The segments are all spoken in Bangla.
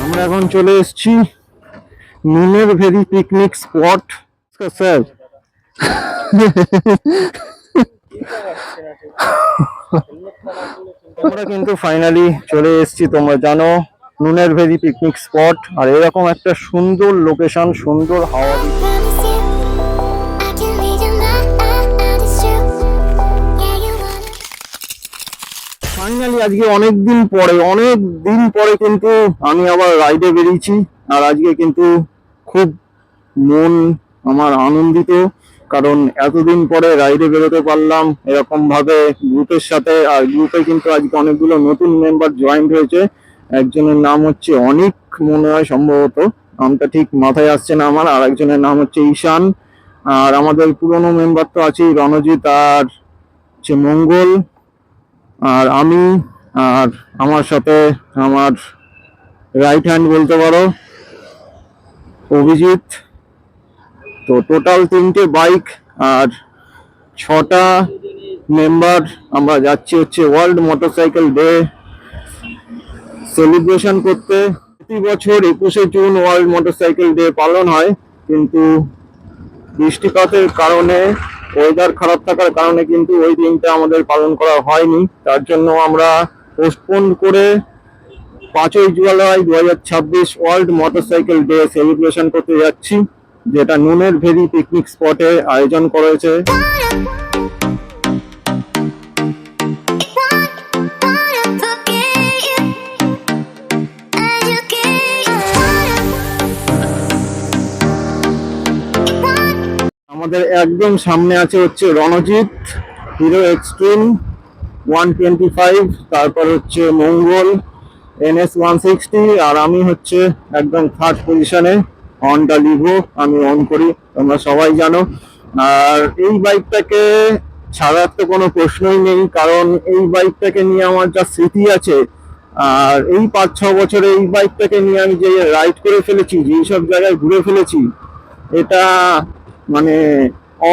আমরা এখন চলে এসেছি নুনের ভেরি পিকনিক স্পট। স্যার আমরা কিন্তু ফাইনালি চলে এসেছি, তোমরা জানো, নুনের ভেরি পিকনিক স্পট। আর এরকম একটা সুন্দর লোকেশন, সুন্দর হাওয়া। ফাইনালি আজকে অনেক দিন পরে কিন্তু আমি আবার রাইডে বেরিয়েছি। আর আজকে কিন্তু খুব মন আমার আনন্দিত, কারণ এতদিন পরে রাইডে বেরোতে পারলাম এরকম ভাবে গ্রুপের সাথে। আর গ্রুপে কিন্তু আজকে অনেকগুলো নতুন মেম্বার জয়েন্ট হয়েছে। একজনের নাম হচ্ছে অনিক, মনে হয় সম্ভবত, নামটা ঠিক মাথায় আসছে না আমার। আর একজনের নাম হচ্ছে ঈশান। আর আমাদের পুরনো মেম্বার তো আছেই, রণজিৎ আর হচ্ছে মঙ্গল আর আমি। আর আমার সাথে আমার রাইট হ্যান্ড বলতে পারো অভিজিৎ। তো টোটাল 3টে বাইক আর 6টা মেম্বার আমরা যাচ্ছি হচ্ছে ওয়ার্ল্ড মোটরসাইকেল ডে সেলিব্রেশন করতে। প্রতি বছর 21শে জুন ওয়ার্ল্ড মোটরসাইকেল ডে পালন হয়, কিন্তু বৃষ্টিপাতের কারণে, ওয়েদার খারাপ থাকার কারণে কিন্তু ওই দিনটা আমাদের পালন করা হয়নি। তার জন্য আমরা পোস্টপোন করে 5ই July 2026 world motorcycle day celebration করতে যাচ্ছি, যেটা নুনের ভেরি পিকনিক স্পটে আয়োজন করেছে। আমাদের একদম সামনে আছে হচ্ছে রণজিৎ হিরো এক্সট্রিম 125, তারপর হচ্ছে মঙ্গল NS 160, আর আমি হচ্ছে একদম থার্ড পজিশনে হন্ডা লিভো আমি অন করি, তোমরা সবাই জানো। আর এই বাইকটাকে ছাড়ার তো কোনো প্রশ্নই নেই, কারণ এই বাইকটাকে নিয়ে আমার যা স্মৃতি আছে। আর এই 5-6 বছরে এই বাইকটাকে নিয়ে আমি যে রাইড করে ফেলেছি, যেই সব জায়গায় ঘুরে ফেলেছি, এটা মানে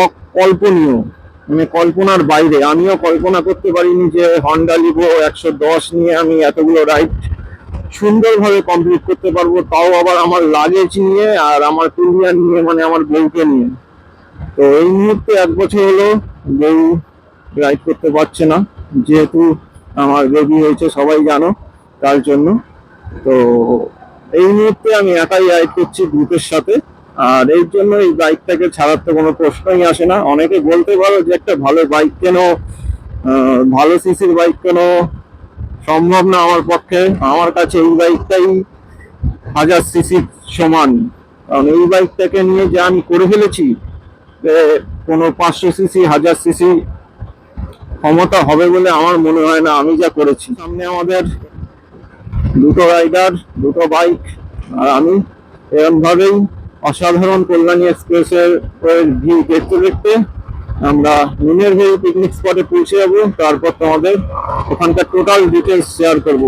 অকল্পনীয়, মানে কল্পনার বাইরে। আমিও কল্পনা করতে পারিনি যে হন্ডা লিভো 110 নিয়ে আমি এতগুলো রাইড সুন্দরভাবে কমপ্লিট করতে পারবো, তাও আবার আমার লাগেজ নিয়ে আর আমার কুরিয়ার নিয়ে, মানে আমার বউকে নিয়ে। তো এই মুহূর্তে 1 বছর হলো বউ রাইড করতে পারছে না, যেহেতু আমার বেবি হয়েছে সবাই জানো, তার জন্য। তো এই মুহূর্তে আমি একাই রাইড করছি গ্রুপের সাথে। আর এই জন্য এই বাইকটাকে ছাড়ার তো কোনো প্রশ্নই আসে না। অনেকে বলতে পারো যে একটা ভালো বাইক কেন, ভালো সিসির বাইক কেন, সম্ভব না আমার পক্ষে। আমার কাছে এই বাইকটাই 1000 সিসির সমান, কারণ এই বাইকটাকে নিয়ে যে আমি করে ফেলেছি, কোনো 500 সিসি 1000 সিসি ক্ষমতা হবে বলে আমার মনে হয় না আমি যা করেছি। সামনে আমাদের 2টো রাইডার, 2টো বাইক আর আমি, এরকম ভাবেই অসাধারণ কল্যাণী এক্সপ্রেসের ভিউ দেখতে দেখতে আমরা নুনের ভেরি পিকনিক স্পটে পৌঁছে যাবো। তারপর তোমাদের ওখানকার টোটাল ডিটেলস শেয়ার করব।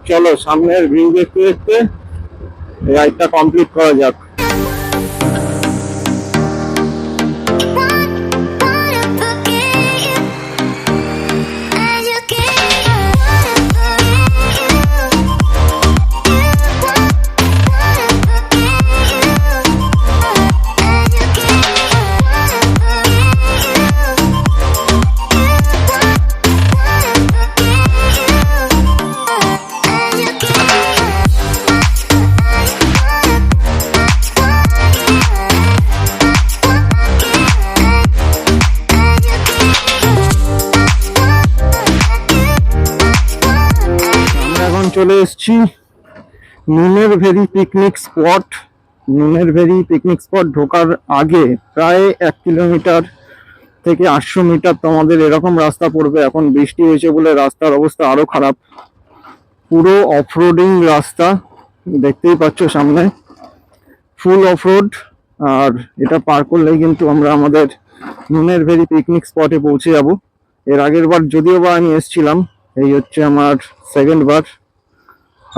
চলো সামনের ভিউ দেখতে দেখতে রাইডটা কমপ্লিট করা যাক। চলে এসেছি নুনের ভেরি পিকনিক স্পট। নুনের ভেরি পিকনিক স্পট ঢোকার আগে প্রায় 1 কিলোমিটার থেকে 800 মিটার তোমাদের এরকম রাস্তা পড়বে। এখন বৃষ্টি হয়েছে বলে রাস্তার অবস্থা আরো খারাপ, পুরো অফরোডিং রাস্তা, দেখতেই পাচ্ছ সামনে ফুল অফরোড। আর এটা পার করলেই কিন্তু আমরা আমাদের নুনের ভেরি পিকনিক স্পটে পৌঁছে যাব। এর আগের বার যদিও বা আমি এসেছিলাম, এই হচ্ছে আমার সেকেন্ড বার।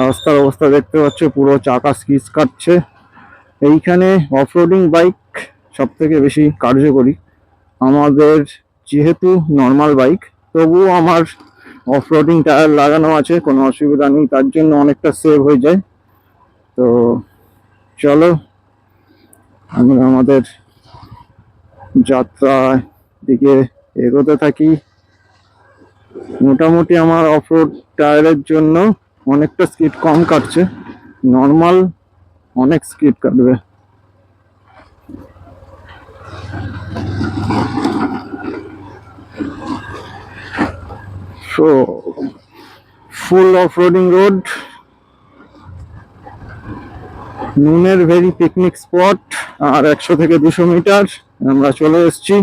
রাস্তার অবস্থা দেখতে পাচ্ছ, পুরো চাকা স্কিচ কাটছে। এইখানে অফরোডিং বাইক সব থেকে বেশি কার্যকরী, আমাদের যেহেতু নর্মাল বাইক, তবুও আমার অফরোডিং টায়ার লাগানো আছে, কোনো অসুবিধা নেই, তার জন্য অনেকটা সেভ হয়ে যায়। তো চলো আমরা আমাদের যাত্রা দিকে এগোতে থাকি। মোটামুটি আমার অফরোড টায়ারের জন্য অনেকটা স্পিড কম কাটছে, নর্মাল অনেক স্পিড কাটবে। সো ফুল অফরোডিং রোড, নুনের ভেরি পিকনিক স্পট, আর 100 থেকে 200 মিটার আমরা চলে এসেছি।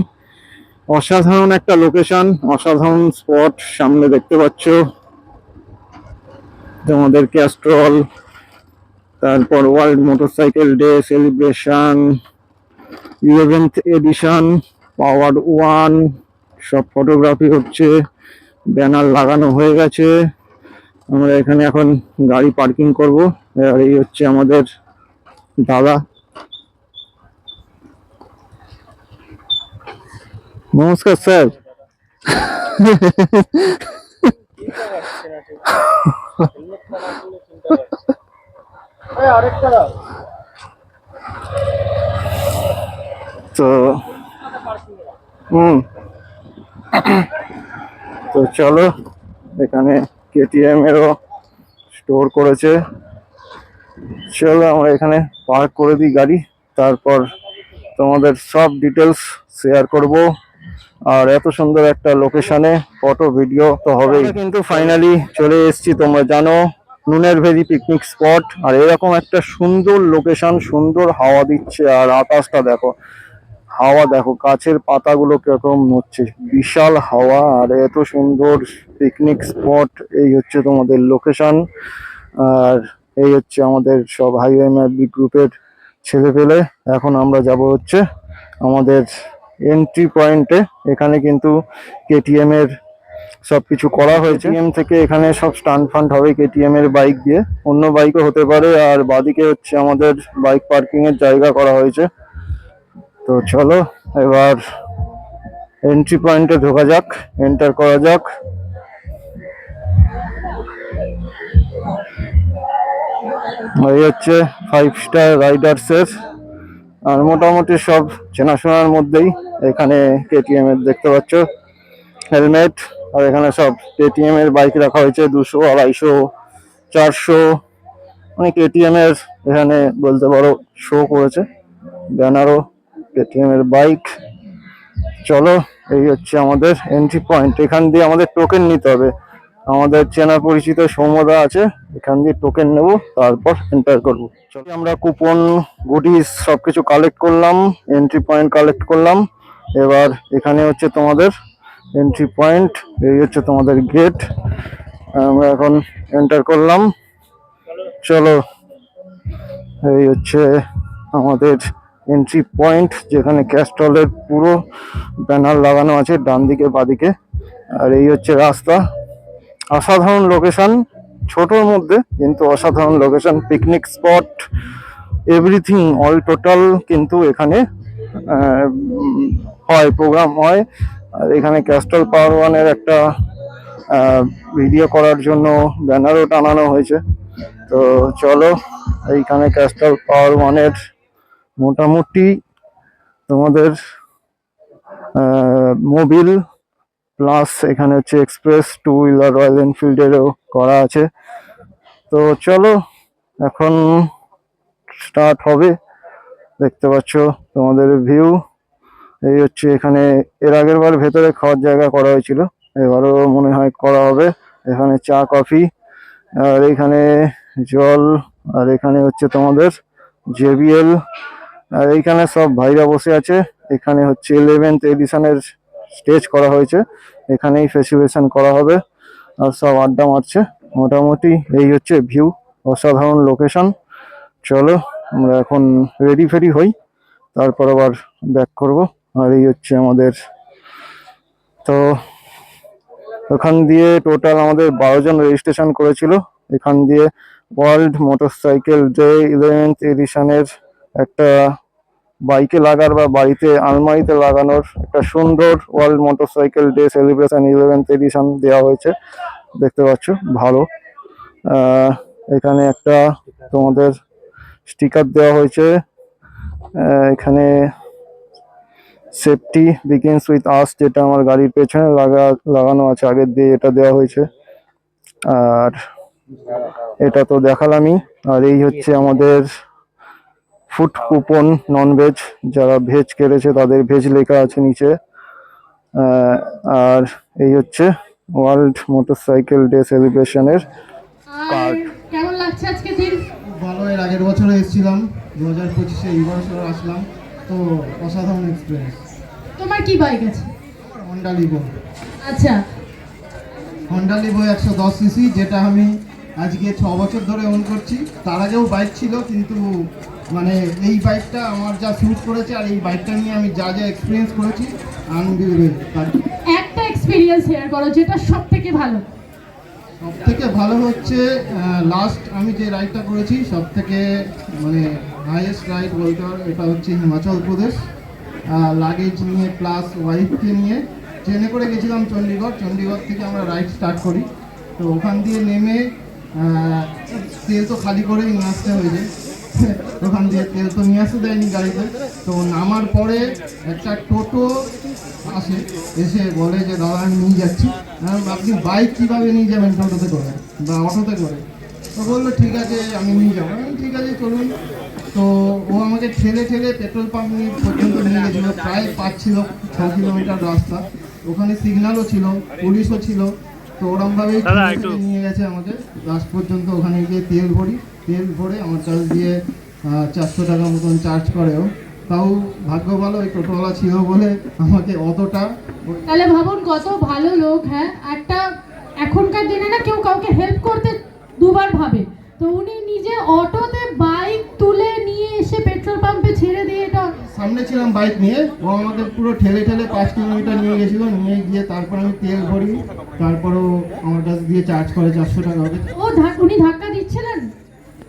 অসাধারণ একটা লোকেশন, অসাধারণ স্পট সামনে দেখতে পাচ্ছ। তোমাদের ক্যাস্ট্রল, তারপর world motorcycle day celebration 11th edition, power 1, সব ফটোগ্রাফি হচ্ছে, ব্যানার লাগানো হয়ে গেছে। আমরা এখানে এখন গাড়ি পার্কিং করব। আর এই হচ্ছে আমাদের দাদা। নমস্কার স্যার। তো তো চলো, এখানে কেটিএম এরও স্টোর করেছে। চলো আমরা এখানে পার্ক করে দিই গাড়ি, তারপর তোমাদের সব ডিটেলস শেয়ার করব। আর এত সুন্দর একটা লোকেশনে ফটো ভিডিও তো হবেই। কিন্তু ফাইনালি চলে এসেছি, তোমরা জানো, নুনের ভেরি পিকনিক স্পট। আর এরকম একটা সুন্দর লোকেশন, সুন্দর হাওয়া দিচ্ছে, আর আকাশটা দেখো, হাওয়া দেখো, গাছের পাতাগুলো কিরকম নড়ছে, বিশাল হাওয়া, আর এত সুন্দর পিকনিক স্পট। এই হচ্ছে তোমাদের লোকেশন। আর এই হচ্ছে আমাদের সব হাইওয়ে ম্যাজিক গ্রুপের ছেলে পেলে। এখন আমরা যাব হচ্ছে আমাদের এন্ট্রি পয়েন্টে। এখানে কিন্তু কেটিএম এর সবকিছু করা হয়েছে। কেটিএম থেকে এখানে সব স্টান্ট ফান্ড হবে কেটিএম এর বাইক দিয়ে, অন্য বাইকও হতে পারে। আর বাদিকে হচ্ছে আমাদের বাইক পার্কিং এর জায়গা করা হয়েছে। তো চলো এবার এন্ট্রি পয়েন্টে ঢোকা যাক, এন্টার করা যাক। এই হচ্ছে 5 স্টার রাইডার্স এর, আর মোটামুটি সব চেনাশোনার মধ্যেই। এখানে কেটিএম এর দেখতে পাচ্ছ হেলমেট, আর এখানে সব কেটিএম এর বাইক রাখা হয়েছে, 200, 250, 400, মানে কেটিএম এর এখানে বলতে পারো শো করেছে, ব্যানারও কেটিএম এর বাইক। চলো এই হচ্ছে আমাদের এন্ট্রি পয়েন্ট। এখান দিয়ে আমাদের টোকেন নিতে হবে, আমাদের চেনা পরিচিত সৌম্যদা আছে, এখান দিয়ে টোকেন নেব, তারপর এন্টার করবো। চলো আমরা কুপন গুডিস সবকিছু কালেক্ট করলাম, এন্ট্রি পয়েন্ট কালেক্ট করলাম। এবার এখানে হচ্ছে তোমাদের এন্ট্রি পয়েন্ট, এই হচ্ছে তোমাদের গেট। আমরা এখন এন্টার করলাম। চলো এই হচ্ছে আমাদের এন্ট্রি পয়েন্ট, যেখানে ক্যাস্ট্রলের পুরো ব্যানার লাগানো আছে ডান দিকে বাদিকে। আর এই হচ্ছে রাস্তা। অসাধারণ লোকেশন, ছোটোর মধ্যে কিন্তু অসাধারণ location, picnic spot, everything all total কিন্তু এখানে হয়, প্রোগ্রাম হয়। আর এখানে ক্যাস্ট্রল পাওয়ার ওয়ানের একটা ভিডিও করার জন্য ব্যানারও টানানো হয়েছে। তো চলো এইখানে ক্যাস্ট্রল পাওয়ার ওয়ানের মোটামুটি তোমাদের মোবিল প্লাস এখানে হচ্ছে এক্সপ্রেস টু হুইলার রয়্যাল এনফিল্ডেরও করা আছে। তো চলো এখন স্টার্ট হবে। দেখতে পাচ্ছ তোমাদের ভিউ, এই হচ্ছে এখানে এর আগের বার ভেতরে খাওয়ার জায়গা করা হয়েছিল, এবারও মনে হয় করা হবে। এখানে চা কফি, আর এখানে জল, আর এখানে হচ্ছে তোমাদের জেবিএল, আর এইখানে সব ভাইরা বসে আছে। এখানে হচ্ছে 11th এডিশনের স্টেজ করা হয়েছে, এখানেই ফেস্টিভেশন করা হবে, আর সব আড্ডা মারছে। মোটামুটি এই হচ্ছে ভিউ, অসাধারণ লোকেশন। চলো আমরা এখন রেডি ফেডি হই, তারপর আবার ব্যাক করব। আর এই হচ্ছে আমাদের, তো ওখান দিয়ে টোটাল আমাদের 12 জন রেজিস্ট্রেশন করেছিল। এখান দিয়ে ওয়ার্ল্ড মোটরসাইকেল ডে 11th এডিশনের একটা বাইকে লাগার বা বাড়িতে আলমারিতে লাগানোর একটা সুন্দর world motorcycle day celebration 11th edition দেওয়া হয়েছে, দেখতে পাচ্ছ ভালো। এখানে একটা তোমাদের স্টিকার দেওয়া হয়েছে, এখানে সেফটি বিগিনস উইথ আস, যেটা আমার গাড়ির পেছনে লাগানো আছে, আগের দিয়ে এটা দেওয়া হয়েছে। আর এটা তো দেখালামই। আর এই হচ্ছে আমাদের ফুড কুপন, নন ভেজ, যারা ভেজ কেটেছে তাদের ভেজ লেখা আছে নিচে। আর এই হচ্ছে ওয়ার্ল্ড মোটরসাইকেল ডে সেলিব্রেশনের কার্ড। কেমন লাগছে আজকে দিন? ভালো, এর আগের বছরে এসেছিলাম 2025-এ, এই বছর আসলাম, তো অসাধারণ এক্সপিরিয়েন্স। তোমার কি বাইক আছে? Honda Livo. আচ্ছা, হন্ডা লিভো 110 সিসি, যেটা আমি আজকে 6 বছর ধরে ওন করছি। তার আগেও বাইক ছিল, কিন্তু মানে এই বাইকটা আমার যা স্যুট করেছে আর এই বাইকটা নিয়ে আমি যা যা এক্সপিরিয়েন্স করেছি আনবিলিভেবল। একটা এক্সপিরিয়েন্স শেয়ার করো যেটা সব থেকে ভালো। সব থেকে ভালো হচ্ছে লাস্ট আমি যে রাইডটা করেছি, সব থেকে মানে হাইয়েস্ট রাইড বলতে পারো, এটা হচ্ছে হিমাচল প্রদেশ। লাগেজ নিয়ে প্লাস ওয়াইফকে নিয়ে ট্রেনে করে গেছিলাম চণ্ডীগড়। চণ্ডীগড় থেকে আমরা রাইড স্টার্ট করি, তো ওখান দিয়ে নেমে তেল তো খালি করেই নিয়ে আসতে হয়েছে। ওখান দিয়ে তেল তো নিয়ে আসতে দেয়নি গাড়িতে। তো নামার পরে একটা টোটো আসে, এসে বলে যে দাদা আমি নিয়ে যাচ্ছি। আপনি বাইক কীভাবে নিয়ে যাবেন টোটোতে করে বা অটোতে করে? তো বললো ঠিক আছে আমি নিয়ে যাবো। ঠিক আছে চলুন। তো ও আমাকে ঠেলে ঠেলে পেট্রোল পাম্প নিয়ে পর্যন্ত নিয়ে গেছিলো। প্রায় 5-6 কিলোমিটার রাস্তা, ওখানে সিগন্যালও ছিল, পুলিশও ছিল। তো ওরমভাবেই নিয়ে গেছে আমাকে লাস্ট পর্যন্ত। ওখানে গিয়ে তেল ভরে আমার কাছ দিয়ে 400 টাকা মতন চার্জ করেও। তাও ভাগ্য ভালো ওই টোটোওয়ালা ছিল বলে আমাকে অতটা। তাহলে ভাবুন কত ভালো লোক। হ্যাঁ, একটা এখনকার দিনে না কেউ কাউকে হেল্প করতে দুবার ভাবে, তো উনি নিজে অটোতে বাইক তুলে নিয়ে এসে পেট্রোল পাম্পে ছেড়ে দিয়ে এটা। সামনে ছিলাম বাইক নিয়ে, ও আমাকে পুরো ঠেলে ঠেলে 5 কিলোমিটার নিয়ে গেছিলো। নিয়ে গিয়ে তারপর আমি তেল ভরি, তারপরও আমার কাছ দিয়ে চার্জ করে 400 টাকা। উনি ধাক্কা দিচ্ছিলেন?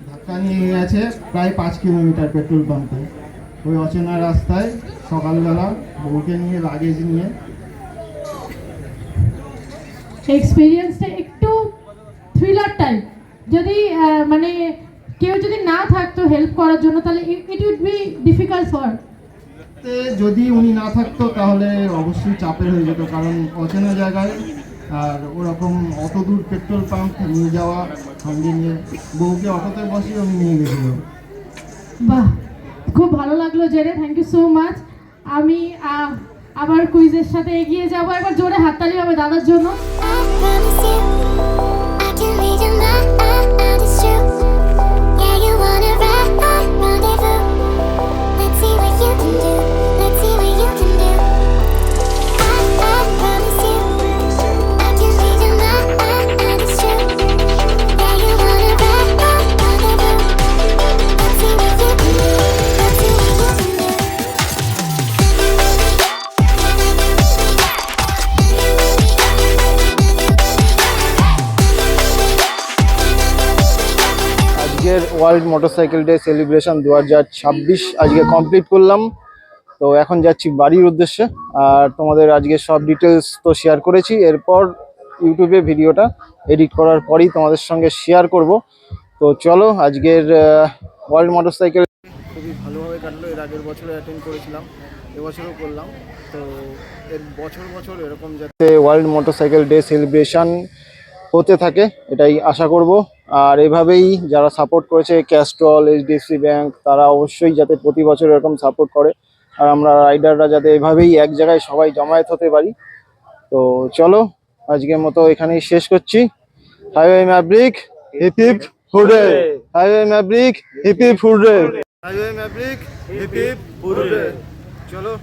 ধাক্কা নিয়ে গেছে প্রায় 5 কিলোমিটার পেট্রোল পাম্পে, ওই অচেনা রাস্তায় সকালবেলা বউকে নিয়ে, লাগেজ নিয়ে। এক্সপিরিয়েন্সটা একটু থ্রিলার টাইপ। যদি মানে কেউ যদি না থাকতো হেল্প করার জন্য, তাহলে it would be difficult for. যদি উনি না থাকতো তাহলে অবশ্যই চাপের হয়ে যেত, কারণ অচেনা জায়গায় আর ওরকম অত দূর পেট্রোল পাম্প নিয়ে যাওয়া, সঙ্গে নিয়ে বউকে অটোতে বসিয়ে আমি নিয়ে গেছিল। বাহ, খুব ভালো লাগলো জেনে, থ্যাংক ইউ সো মাচ। আমি আবার কুইজের সাথে এগিয়ে যাব। একবার জোরে হাততালি হবে দাদার জন্য। আজকের ওয়ার্ল্ড মোটরসাইকেল ডে সেলিব্রেশন 2026 আজকে কমপ্লিট করলাম। তো এখন যাচ্ছি বাড়ির উদ্দেশ্যে। আর তোমাদের আজকে সব ডিটেলস তো শেয়ার করেছি, এরপর ইউটিউবে ভিডিওটা এডিট করার পরেই তোমাদের সঙ্গে শেয়ার করব। তো চলো, আজকের ওয়ার্ল্ড মোটরসাইকেল খুবই ভালোভাবে কাটলো। এর আগের বছরে অ্যাটেন্ড করেছিলাম, এবছরও করলাম। তো এর বছর এরকম যাতে ওয়ার্ল্ড মোটরসাইকেল ডে সেলিব্রেশন হতে থাকে এটাই আশা করব। আর এভাবেই যারা সাপোর্ট করেছে, ক্যাস্ট্রল, এইচডিএফসি ব্যাংক, তারা অবশ্যই যাতে প্রতি বছর এরকম সাপোর্ট করে। আর আমরা রাইডাররা যাতে এভাবেই এক জায়গায় সবাই জমায়েত হতে পারি। তো চলো, আজকের মতো এখানেই শেষ করছি। Highway maverick, hip hip hurray! Highway maverick, hip hip hurray! Highway maverick, hip hip hurray! চলো।